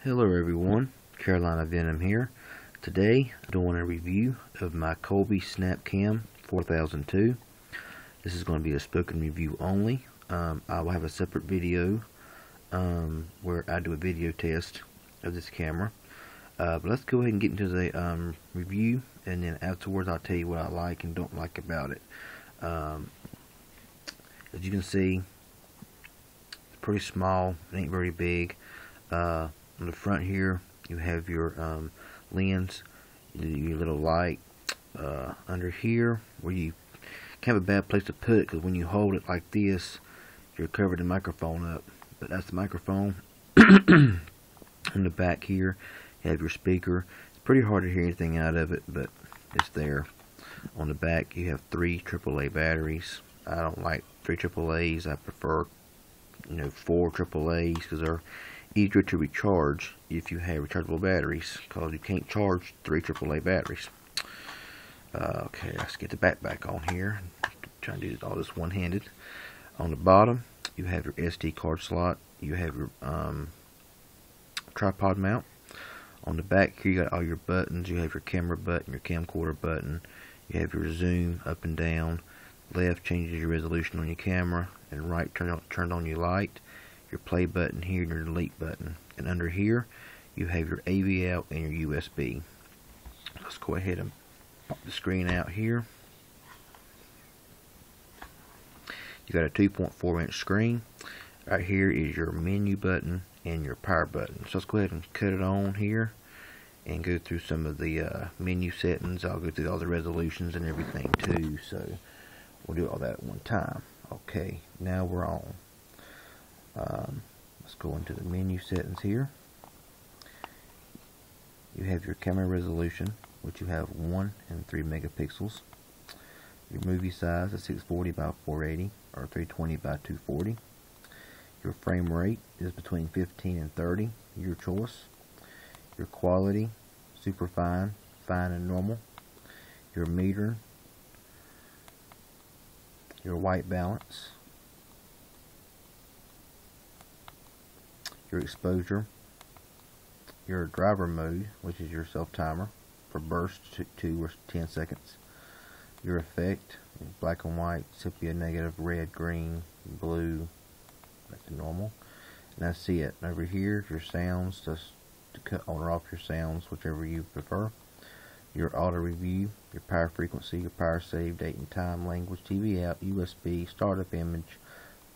Hello everyone, Carolina Venom here. Today I'm doing a review of my Colby SnapCam 4002. This is going to be a spoken review only. I will have a separate video where I do a video test of this camera. But let's go ahead and get into the review, and then afterwards I'll tell you what I like and don't like about it. As you can see, it's pretty small, it ain't very big. On the front here you have your lens, your little light. Under here, where you kind of a bad place to put it, because when you hold it like this you're covering the microphone up, but that's the microphone. In the back here you have your speaker. It's pretty hard to hear anything out of it, but it's there. On the back you have 3 AAA batteries. I don't like 3 AAAs. I prefer 4 AAAs, because they're easier to recharge if you have rechargeable batteries, because you can't charge 3 AAA batteries. Okay, let's get the back on here. Trying to do all this one-handed. On the bottom you have your SD card slot. You have your tripod mount. On the back here you got all your buttons. You have your camera button, your camcorder button. You have your zoom up and down. Left changes your resolution on your camera, and right turn on your light. Your play button here and your delete button. And under here you have your AV out and your USB. Let's go ahead and pop the screen out here. You got a 2.4 inch screen. Right here is your menu button and your power button. So let's go ahead and cut it on here and go through some of the menu settings. I'll go through all the resolutions and everything too, so we'll do all that at one time. Okay, now we're on. Let's go into the menu settings here. You have your camera resolution, which you have 1 and 3 megapixels. Your movie size is 640 by 480 or 320 by 240. Your frame rate is between 15 and 30, your choice. Your quality, super fine, fine and normal. Your meter, your white balance, your exposure, your driver mode, which is your self timer for burst to 2 or 10 seconds. Your effect, black and white, sepia, negative, red, green, blue, that's normal. And that's it. Over here, your sounds, just to cut on or off your sounds, whichever you prefer. Your auto review, your power frequency, your power save, date and time, language, TV out, USB, startup image,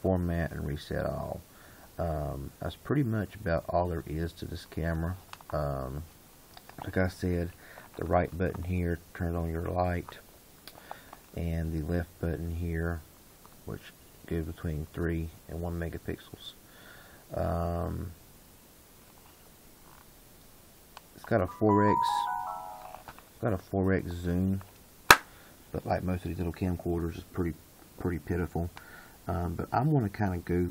format, and reset all. That's pretty much about all there is to this camera. Like I said, the right button here turns on your light, and the left button here, which goes between 3 and 1 megapixels. It's got a 4x zoom, but like most of these little camcorders, it's pretty pitiful. But I'm going to kind of go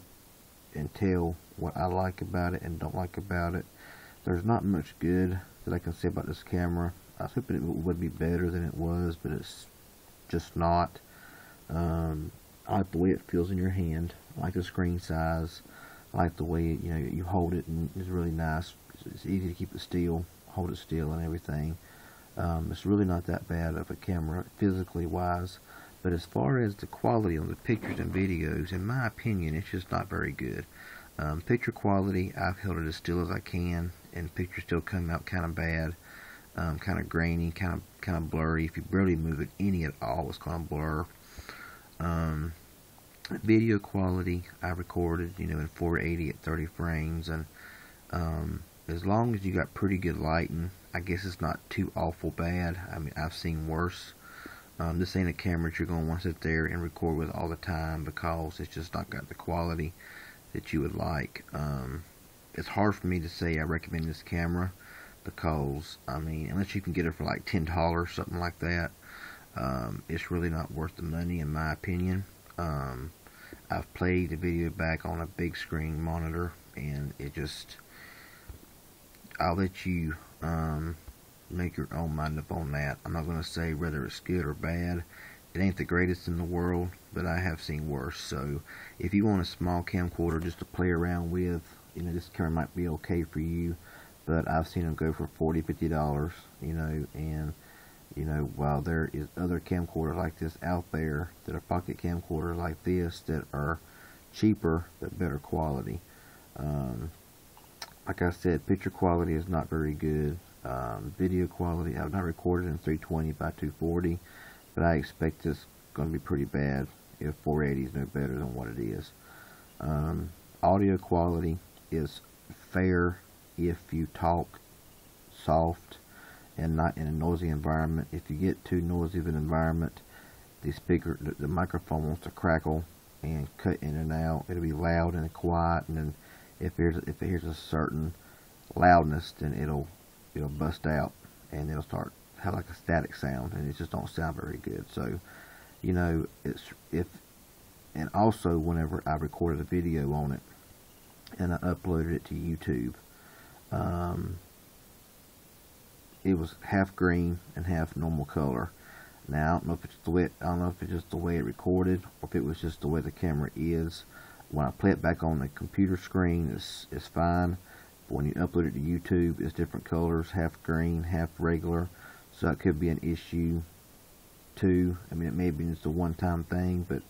and tell what I like about it and don't like about it. There's not much good that I can say about this camera. I was hoping it would be better than it was, but it's just not. I like the way it feels in your hand. I like the screen size. I like the way you hold it, and it's really nice. It's easy to keep it still, hold it still, and everything. It's really not that bad of a camera physically wise. But as far as the quality on the pictures and videos, in my opinion, it's just not very good. Picture quality, I've held it as still as I can, and pictures still come out kind of bad, kind of grainy, kind of blurry. If you barely move it any at all, it's going to blur. Video quality, I recorded, in 480 at 30 frames, and as long as you got pretty good lighting, I guess it's not too awful bad. I mean, I've seen worse. This ain't a camera that you're going to want to sit there and record with all the time, because it's just not got the quality that you would like. It's hard for me to say I recommend this camera, because, I mean, unless you can get it for like $10, something like that, it's really not worth the money, in my opinion. I've played the video back on a big screen monitor, and it just, I'll let you make your own mind up on that. I'm not going to say whether it's good or bad. It ain't the greatest in the world, but I have seen worse. So if you want a small camcorder just to play around with, this camera might be okay for you. but I've seen them go for $40, $50, you know, and you know, while there is other camcorders like this out there that are pocket camcorders like this that are cheaper but better quality. Like I said, picture quality is not very good. Video quality, I've not recorded in 320 by 240, but I expect it's going to be pretty bad if 480 is no better than what it is. Audio quality is fair if you talk soft and not in a noisy environment. If you get too noisy of an environment, the microphone wants to crackle and cut in and out. It'll be loud and quiet, and then if it hears a certain loudness, then it'll bust out and it'll start have like a static sound, and it just don't sound very good. So, you know, and also whenever I recorded a video on it and I uploaded it to YouTube, it was half green and half normal color. Now I don't know if it's just the way it recorded, or if it was just the way the camera is. When I play it back on the computer screen, it's fine. But when you upload it to YouTube, it's different colors, half green, half regular. So it could be an issue too. I mean, it may be just a one-time thing, but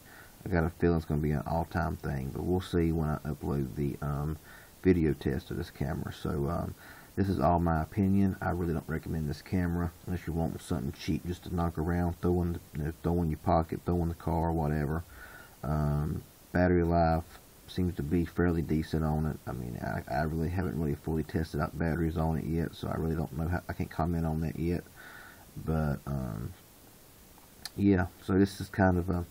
I got a feeling it's going to be an all-time thing. But we'll see when I upload the video test of this camera. So this is all my opinion. I really don't recommend this camera unless you want something cheap just to knock around, throw in your pocket, throw in the car, whatever. Battery life seems to be fairly decent on it. I mean, I really haven't really fully tested out batteries on it yet, so I really don't know I can't comment on that yet. But yeah, so this is kind of a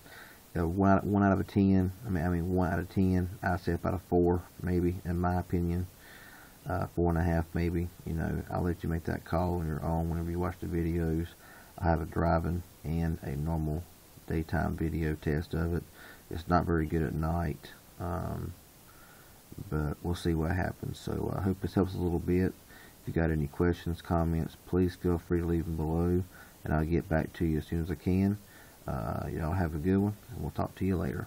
1 out of 10. I mean 1 out of 10. I'd say about a 4, maybe, in my opinion. 4.5 maybe. You know, I'll let you make that call on your own whenever you watch the videos. I have a driving and a normal daytime video test of it. It's not very good at night, but we'll see what happens. So I hope this helps a little bit. If you got any questions, comments, please feel free to leave them below, and I'll get back to you as soon as I can. Y'all have a good one, and we'll talk to you later.